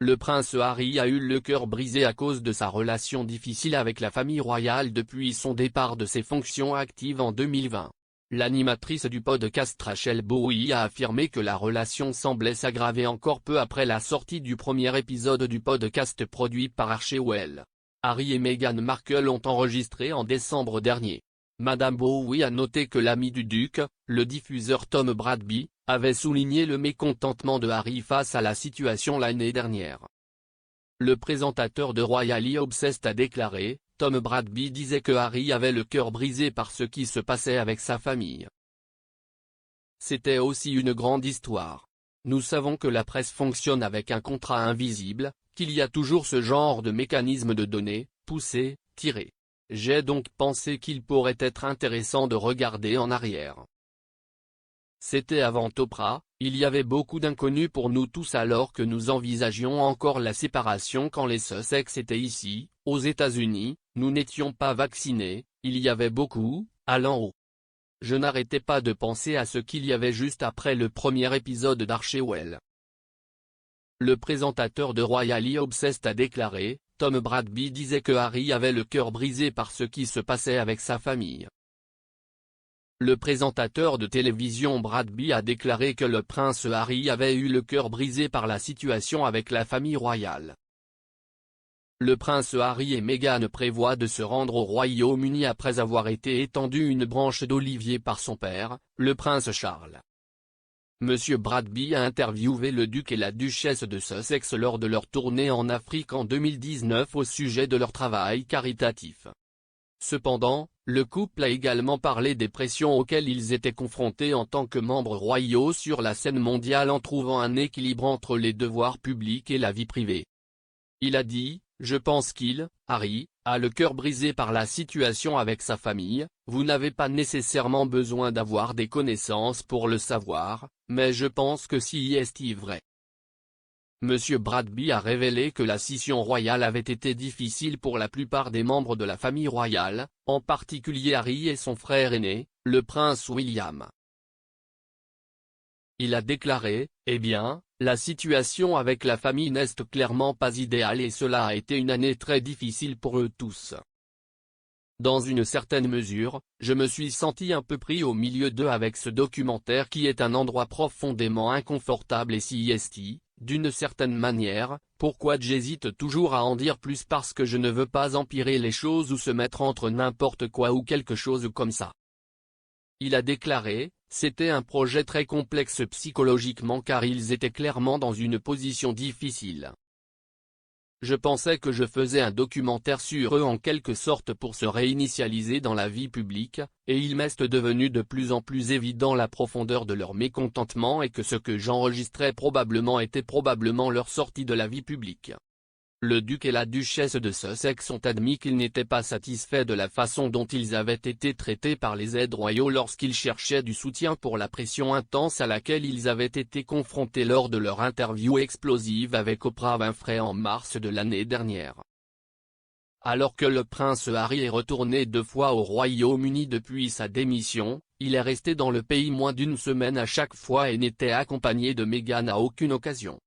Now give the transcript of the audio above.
Le prince Harry a eu le cœur brisé à cause de sa relation difficile avec la famille royale depuis son départ de ses fonctions actives en 2020. L'animatrice du podcast Rachel Bowie a affirmé que la relation semblait s'aggraver encore peu après la sortie du premier épisode du podcast produit par Archewell. Harry et Meghan Markle ont enregistré en décembre dernier. Madame Bowie a noté que l'ami du duc, le diffuseur Tom Bradby, avait souligné le mécontentement de Harry face à la situation l'année dernière. Le présentateur de Royally Obsessed a déclaré, Tom Bradby disait que Harry avait le cœur brisé par ce qui se passait avec sa famille. C'était aussi une grande histoire. Nous savons que la presse fonctionne avec un contrat invisible, qu'il y a toujours ce genre de mécanisme de donner, pousser, tirer. J'ai donc pensé qu'il pourrait être intéressant de regarder en arrière. C'était avant Oprah, il y avait beaucoup d'inconnus pour nous tous alors que nous envisagions encore la séparation quand les Sussex étaient ici, aux États-Unis, nous n'étions pas vaccinés, il y avait beaucoup, allant haut. Je n'arrêtais pas de penser à ce qu'il y avait juste après le premier épisode d'Archewell. Le présentateur de Royally Obsessed a déclaré, Tom Bradby disait que Harry avait le cœur brisé par ce qui se passait avec sa famille. Le présentateur de télévision Bradby a déclaré que le prince Harry avait eu le cœur brisé par la situation avec la famille royale. Le prince Harry et Meghan prévoient de se rendre au Royaume-Uni après avoir été étendu une branche d'olivier par son père, le prince Charles. Monsieur Bradby a interviewé le duc et la duchesse de Sussex lors de leur tournée en Afrique en 2019 au sujet de leur travail caritatif. Cependant, le couple a également parlé des pressions auxquelles ils étaient confrontés en tant que membres royaux sur la scène mondiale en trouvant un équilibre entre les devoirs publics et la vie privée. Il a dit, je pense qu'il, Harry, a le cœur brisé par la situation avec sa famille, vous n'avez pas nécessairement besoin d'avoir des connaissances pour le savoir, mais je pense que c'est vrai. Monsieur Bradby a révélé que la scission royale avait été difficile pour la plupart des membres de la famille royale, en particulier Harry et son frère aîné, le prince William. Il a déclaré, eh bien, la situation avec la famille n'est clairement pas idéale et cela a été une année très difficile pour eux tous. Dans une certaine mesure, je me suis senti un peu pris au milieu d'eux avec ce documentaire qui est un endroit profondément inconfortable et d'une certaine manière, pourquoi j'hésite toujours à en dire plus parce que je ne veux pas empirer les choses ou se mettre entre n'importe quoi ou quelque chose comme ça. Il a déclaré, c'était un projet très complexe psychologiquement car ils étaient clairement dans une position difficile. Je pensais que je faisais un documentaire sur eux en quelque sorte pour se réinitialiser dans la vie publique, et il m'est devenu de plus en plus évident la profondeur de leur mécontentement et que ce que j'enregistrais probablement était probablement leur sortie de la vie publique. Le duc et la duchesse de Sussex ont admis qu'ils n'étaient pas satisfaits de la façon dont ils avaient été traités par les aides royaux lorsqu'ils cherchaient du soutien pour la pression intense à laquelle ils avaient été confrontés lors de leur interview explosive avec Oprah Winfrey en mars de l'année dernière. Alors que le prince Harry est retourné 2 fois au Royaume-Uni depuis sa démission, il est resté dans le pays moins d'une semaine à chaque fois et n'était accompagné de Meghan à aucune occasion.